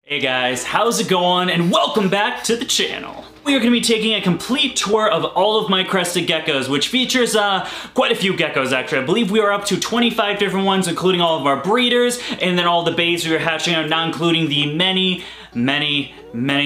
Hey guys, how's it going? And welcome back to the channel. We are going to be taking a complete tour of all of my crested geckos, which features quite a few geckos actually. I believe we are up to 25 different ones, including all of our breeders, and then all the babes we are hatching out, not including the many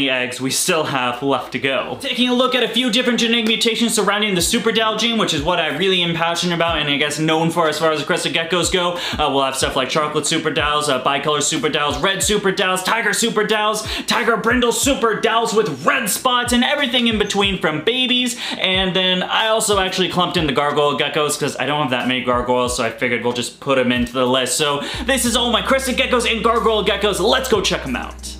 eggs we still have left to go. Taking a look at a few different genetic mutations surrounding the superdal gene, which is what I really am passionate about and I guess known for as far as the crested geckos go. We'll have stuff like chocolate superdals, bicolor superdals, red superdals, tiger superdals, tiger brindle superdals with red spots, and everything in between from babies. And then I also actually clumped in the gargoyle geckos because I don't have that many gargoyles, so I figured we'll just put them into the list. So this is all my crested geckos and gargoyle geckos. Let's go check them out.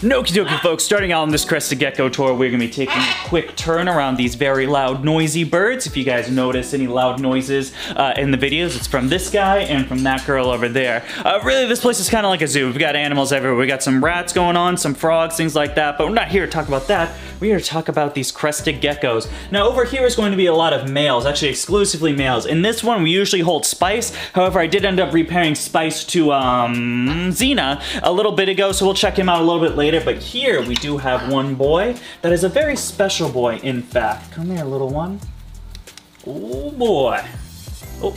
Okie dokie folks, starting out on this crested gecko tour, we're going to be taking a quick turn around these very loud noisy birds. If you guys notice any loud noises in the videos, it's from this guy and from that girl over there. Really, this place is kind of like a zoo. We've got animals everywhere. We got some rats going on, some frogs, things like that, but we're not here to talk about that. We're here to talk about these crested geckos. Now over here is going to be a lot of males, actually exclusively males. In this one, we usually hold Spice. However, I did end up repairing Spice to Xena a little bit ago, so we'll check him out a little bit later. But here we do have one boy that is a very special boy, in fact. Come here, little one. Oh boy. Oh.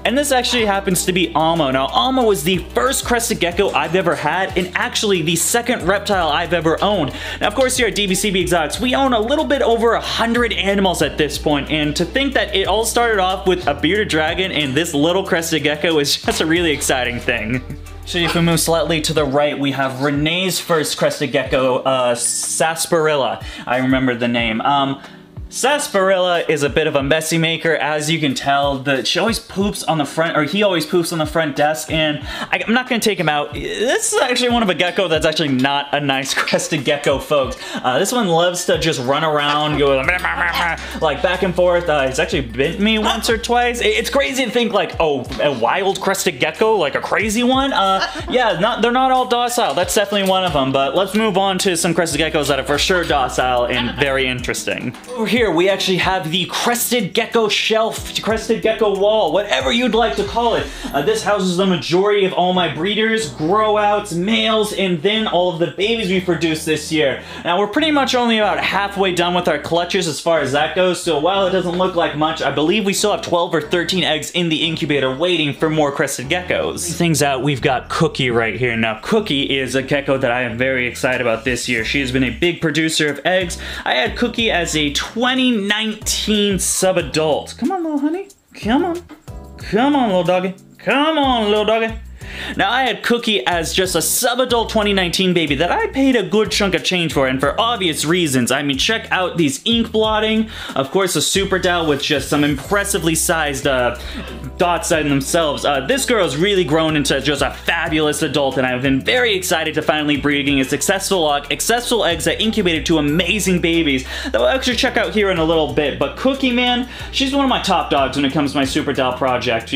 And this actually happens to be Almo. Now, Almo was the first crested gecko I've ever had, and actually the second reptile I've ever owned. Now, of course, here at DBCB Exotics, we own a little bit over 100 animals at this point, and to think that it all started off with a bearded dragon and this little crested gecko is just a really exciting thing. So if we move slightly to the right, we have Renee's first crested gecko, Sarsaparilla. I remember the name. Sarsaparilla is a bit of a messy maker, as you can tell. She always poops on the front, or he always poops on the front desk, and I'm not gonna take him out. This is actually one of a gecko that's actually not a nice crested gecko, folks. This one loves to just run around, go like back and forth. He's actually bit me once or twice. It's crazy to think like, oh, a wild crested gecko, like a crazy one. Yeah, they're not all docile. That's definitely one of them, but let's move on to some crested geckos that are for sure docile and very interesting. Over here, we actually have the crested gecko shelf, crested gecko wall, whatever you'd like to call it. This houses the majority of all my breeders, grow-outs, males, and then all of the babies we produced this year. Now, we're pretty much only about halfway done with our clutches as far as that goes, so while it doesn't look like much, I believe we still have 12 or 13 eggs in the incubator waiting for more crested geckos. Things out, we've got Cookie right here. Now, Cookie is a gecko that I am very excited about this year. She has been a big producer of eggs. I had Cookie as a 2019 sub-adult. Come on, little honey. Come on. Come on, little doggy. Come on, little doggy. Now, I had Cookie as just a sub-adult 2019 baby that I paid a good chunk of change for, and for obvious reasons. I mean, check out these ink blotting. Of course, a superdal with just some impressively sized dots in themselves. This girl has really grown into just a fabulous adult, and I've been very excited to finally breeding a successful eggs that incubated to amazing babies that we'll actually check out here in a little bit. But Cookie, man, she's one of my top dogs when it comes to my superdal project.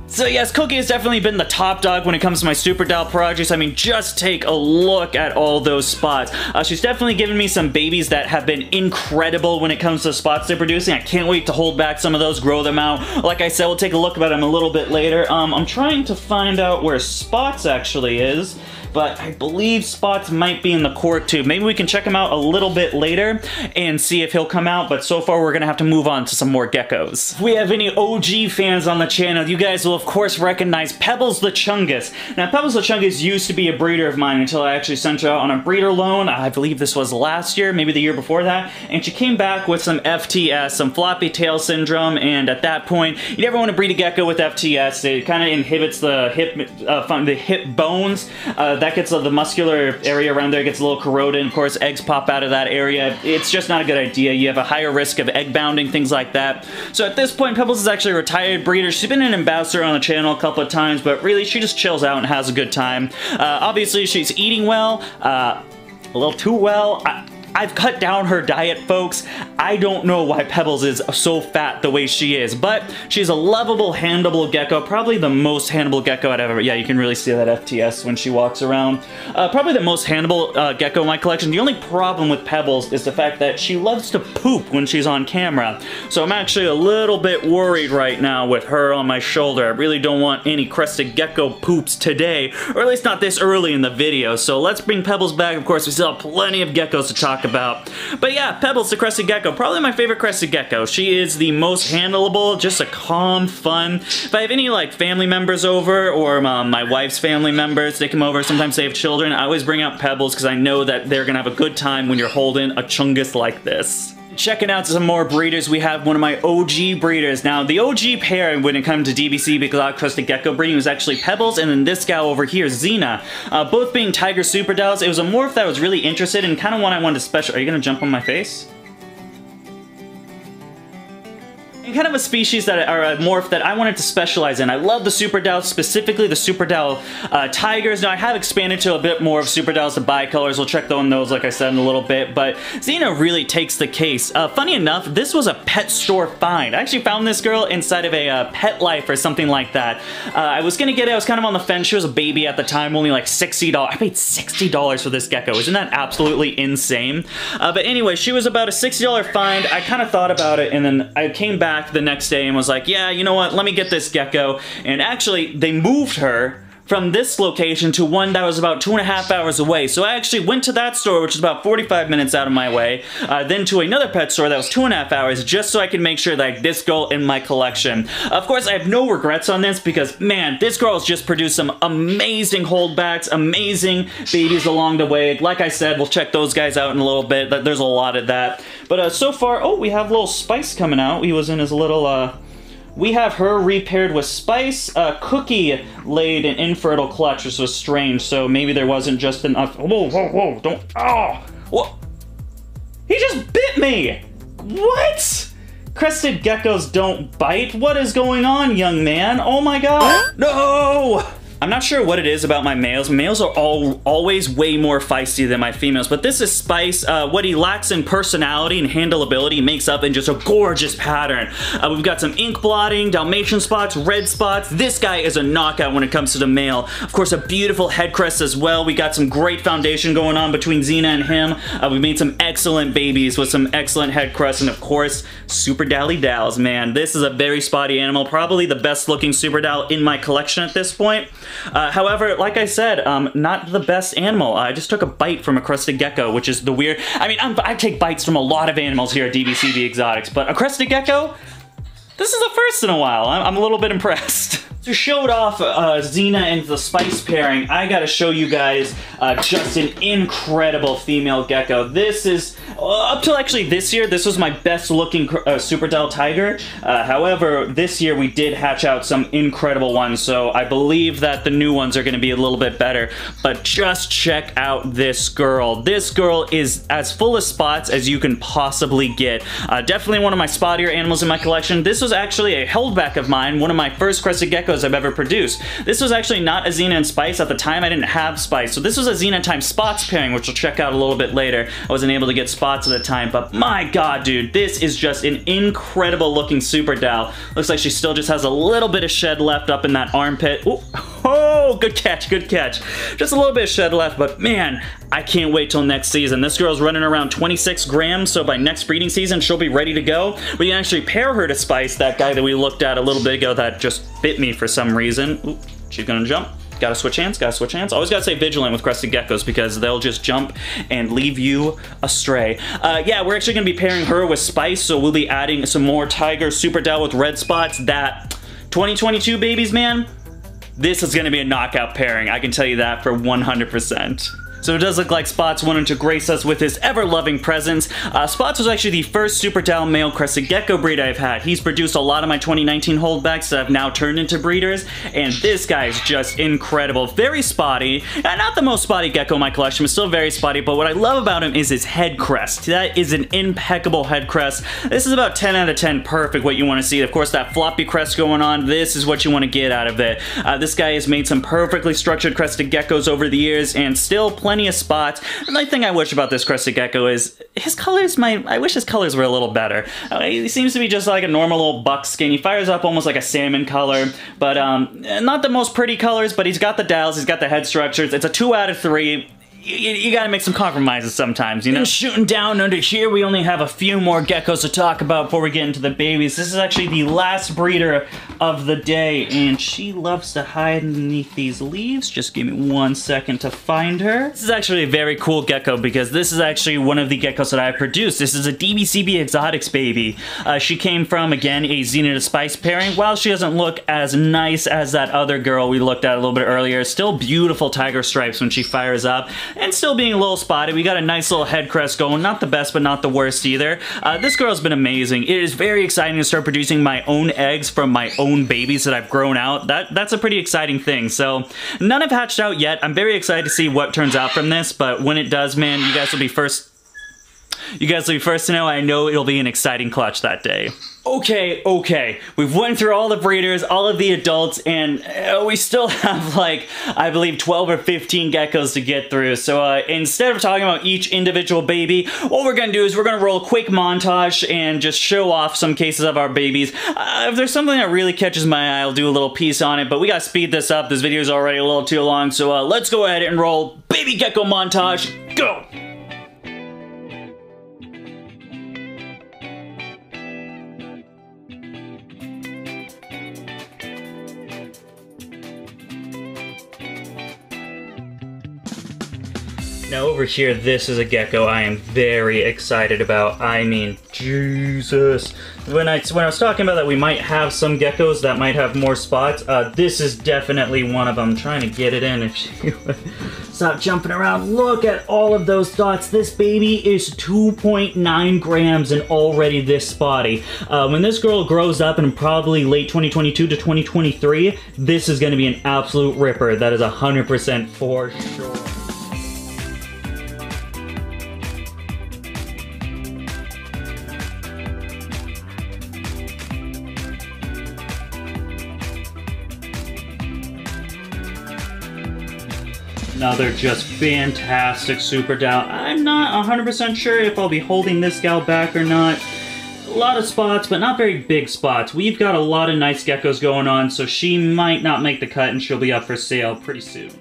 So yes, Cookie has definitely been the top dog when it comes to my superdal projects. I mean, just take a look at all those spots. She's definitely given me some babies that have been incredible when it comes to the spots they're producing. I can't wait to hold back some of those, grow them out. Like I said, we'll take a look at them a little bit later. I'm trying to find out where Spots actually is, but I believe Spots might be in the court too. Maybe we can check him out a little bit later and see if he'll come out, but so far we're gonna have to move on to some more geckos. If we have any OG fans on the channel, you guys will of course recognize Pebbles the Chungus. Now, Pebbles the Chungus used to be a breeder of mine until I actually sent her out on a breeder loan. I believe this was last year, maybe the year before that, and she came back with some FTS, some floppy tail syndrome, and at that point, you never want to breed a gecko with FTS. It kind of inhibits the hip bones. That gets the muscular area around there gets a little corroded, and of course eggs pop out of that area. It's just not a good idea. You have a higher risk of egg bounding, things like that. So at this point, Pebbles is actually a retired breeder. She's been an ambassador on the channel a couple of times, but really she just chills out and has a good time. Obviously she's eating well, a little too well. I've cut down her diet, folks. I don't know why Pebbles is so fat the way she is, but she's a lovable, handleable gecko. Probably the most handleable gecko I've ever... Yeah, you can really see that FTS when she walks around. Probably the most handleable gecko in my collection. The only problem with Pebbles is the fact that she loves to poop when she's on camera. So I'm actually a little bit worried right now with her on my shoulder. I really don't want any crested gecko poops today, or at least not this early in the video. So let's bring Pebbles back. Of course, we still have plenty of geckos to talk about. But yeah, Pebbles the crested gecko, probably my favorite crested gecko. She is the most handleable, just a calm, fun. If I have any like family members over, or my wife's family members, they come over, sometimes they have children, I always bring out Pebbles because I know that they're gonna have a good time when you're holding a chungus like this. Checking out some more breeders, we have one of my OG breeders. Now, the OG pair when it comes to DBC Exotic Crested Gecko breeding was actually Pebbles and then this gal over here, Xena. Both being Tiger Super Dolls. It was a morph that I was really interested in, kind of one I wanted to special. Are you gonna jump on my face? And kind of a species that are a morph that I wanted to specialize in. I love the Super Doll, specifically the Super Doll Tigers. Now I have expanded to a bit more of Super Dolls, the bicolors. We'll check on those like I said in a little bit, but Xena really takes the case. Funny enough, this was a pet store find. I actually found this girl inside of a Pet Life or something like that. I was gonna get it, I was kind of on the fence. She was a baby at the time, only like $60. I paid $60 for this gecko. Isn't that absolutely insane? But anyway, she was about a $60 find. I kind of thought about it and then I came back the next day and was like, yeah, you know what, let me get this gecko. And actually, they moved her from this location to one that was about 2.5 hours away. So I actually went to that store, which is about 45 minutes out of my way, then to another pet store that was 2.5 hours, just so I could make sure that I had this girl in my collection. Of course, I have no regrets on this because, man, this girl has just produced some amazing holdbacks, amazing babies along the way. Like I said, we'll check those guys out in a little bit. There's a lot of that. But so far, oh, we have little Spice coming out. He was in his little, we have her repaired with Spice. Cookie laid an infertile clutch, which was strange, so maybe there wasn't just enough. Whoa, whoa, whoa, don't. Oh! What? He just bit me! What? Crested geckos don't bite? What is going on, young man? Oh my god! No! I'm not sure what it is about my males. Males are always way more feisty than my females, but this is Spice. What he lacks in personality and handleability makes up in just a gorgeous pattern. We've got some ink blotting, Dalmatian spots, red spots. This guy is a knockout when it comes to the male. Of course, a beautiful head crest as well. We got some great foundation going on between Xena and him. We made some excellent babies with some excellent head crests, and of course, Super Dally Dolls, man. This is a very spotty animal, probably the best looking Super Doll in my collection at this point. However, like I said, not the best animal. I just took a bite from a crested gecko, which is the weird... I mean, I take bites from a lot of animals here at DBCB Exotics, but a crested gecko? This is the first in a while. I'm a little bit impressed. To show off Xena and the Spice pairing, I gotta show you guys just an incredible female gecko. This is, up till actually this year, this was my best looking Super Doll Tiger. However, this year we did hatch out some incredible ones, so I believe that the new ones are gonna be a little bit better. But just check out this girl. This girl is as full of spots as you can possibly get. Definitely one of my spottier animals in my collection. This was actually a holdback of mine, one of my first crested geckos I've ever produced. This was actually not a Xena and Spice. At the time, I didn't have Spice, so this was a Xena times Spots pairing, which we'll check out a little bit later. I wasn't able to get Spots at the time, but my god, dude, this is just an incredible looking Super Doll. Looks like she still just has a little bit of shed left up in that armpit. Ooh. Oh, good catch, good catch. Just a little bit of shed left, but man, I can't wait till next season. This girl's running around 26 grams, so by next breeding season, she'll be ready to go. We can actually pair her to Spice, that guy that we looked at a little bit ago that just bit me for some reason. Ooh, she's gonna jump. Gotta switch hands, gotta switch hands. Always gotta stay vigilant with crested geckos because they'll just jump and leave you astray. Yeah, we're actually gonna be pairing her with Spice, so we'll be adding some more Tiger Super Doll with red spots. That 2022 babies, man, this is gonna be a knockout pairing. I can tell you that for 100%. So it does look like Spots wanted to grace us with his ever-loving presence. Spots was actually the first Super Doll male crested gecko breed I've had. He's produced a lot of my 2019 holdbacks that I've now turned into breeders, and this guy is just incredible. Very spotty. Not the most spotty gecko in my collection, but still very spotty, but what I love about him is his head crest. That is an impeccable head crest. This is about 10 out of 10 perfect what you want to see. Of course, that floppy crest going on, this is what you want to get out of it. This guy has made some perfectly structured crested geckos over the years, and still plenty plenty of spots. And the thing I wish about this crested gecko is his colors I wish his colors were a little better. He seems to be just like a normal little buckskin. He fires up almost like a salmon color, but not the most pretty colors, but he's got the dials, he's got the head structures. It's a 2 out of 3. You gotta make some compromises sometimes, you know? And shooting down under here, we only have a few more geckos to talk about before we get into the babies. This is actually the last breeder of the day, and she loves to hide underneath these leaves. Just give me 1 second to find her. This is actually a very cool gecko because this is actually one of the geckos that I produced. This is a DBCB Exotics baby. She came from, again, a Xena to Spice pairing. While she doesn't look as nice as that other girl we looked at a little bit earlier, still beautiful tiger stripes when she fires up. And still being a little spotted. We got a nice little head crest going. Not the best, but not the worst either. This girl's been amazing. It is very exciting to start producing my own eggs from my own babies that I've grown out. That's a pretty exciting thing. So none have hatched out yet. I'm very excited to see what turns out from this, but when it does, man, you guys will be first to know. I know it'll be an exciting clutch that day. Okay, we've went through all the breeders, all of the adults, and we still have like, I believe 12 or 15 geckos to get through. So instead of talking about each individual baby, what we're gonna do is we're gonna roll a quick montage and just show off some cases of our babies. If there's something that really catches my eye, I'll do a little piece on it, but we gotta speed this up. This video is already a little too long, so let's go ahead and roll baby gecko montage. Go! Now over here, this is a gecko I am very excited about. I mean, Jesus. When I was talking about that we might have some geckos that might have more spots, this is definitely one of them. I'm trying to get it in if you stop jumping around. Look at all of those dots. This baby is 2.9 grams and already this spotty. When this girl grows up in probably late 2022 to 2023, this is going to be an absolute ripper. That is 100% for sure. Another just fantastic super down. I'm not 100% sure if I'll be holding this gal back or not. A lot of spots, but not very big spots. We've got a lot of nice geckos going on, so she might not make the cut and she'll be up for sale pretty soon.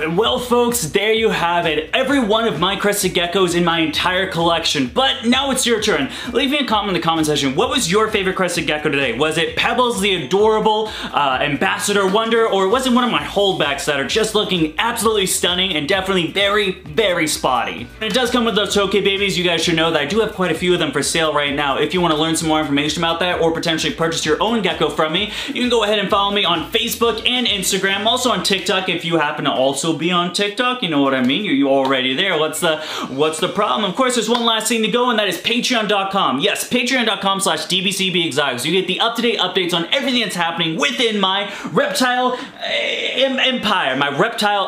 And well folks, there you have it. Every one of my crested geckos in my entire collection. But now it's your turn. Leave me a comment in the comment section. What was your favorite crested gecko today? Was it Pebbles the adorable Ambassador Wonder, or was it one of my holdbacks that are just looking absolutely stunning and definitely very, very spotty? And it does come with those Tokay babies. You guys should know that I do have quite a few of them for sale right now. If you want to learn some more information about that or potentially purchase your own gecko from me, you can go ahead and follow me on Facebook and Instagram. Also on TikTok if you happen to also be on TikTok, you know what I mean, you're already there. What's the problem? Of course, there's one last thing to go, and that is patreon.com. Yes, patreon.com/dbcbexotics. You get the up-to-date updates on everything that's happening within my reptile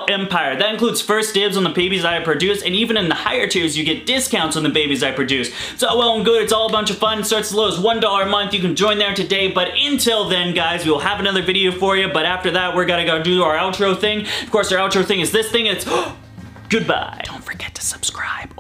empire, That includes first dibs on the babies I produce, and even in the higher tiers, you get discounts on the babies I produce. It's all well and good, it's all a bunch of fun. It starts as low as $1 a month. You can join there today, but until then, guys, we'll have another video for you, but after that, we're gonna go do our outro thing. Of course, our outro thing is this thing, it's goodbye. Don't forget to subscribe.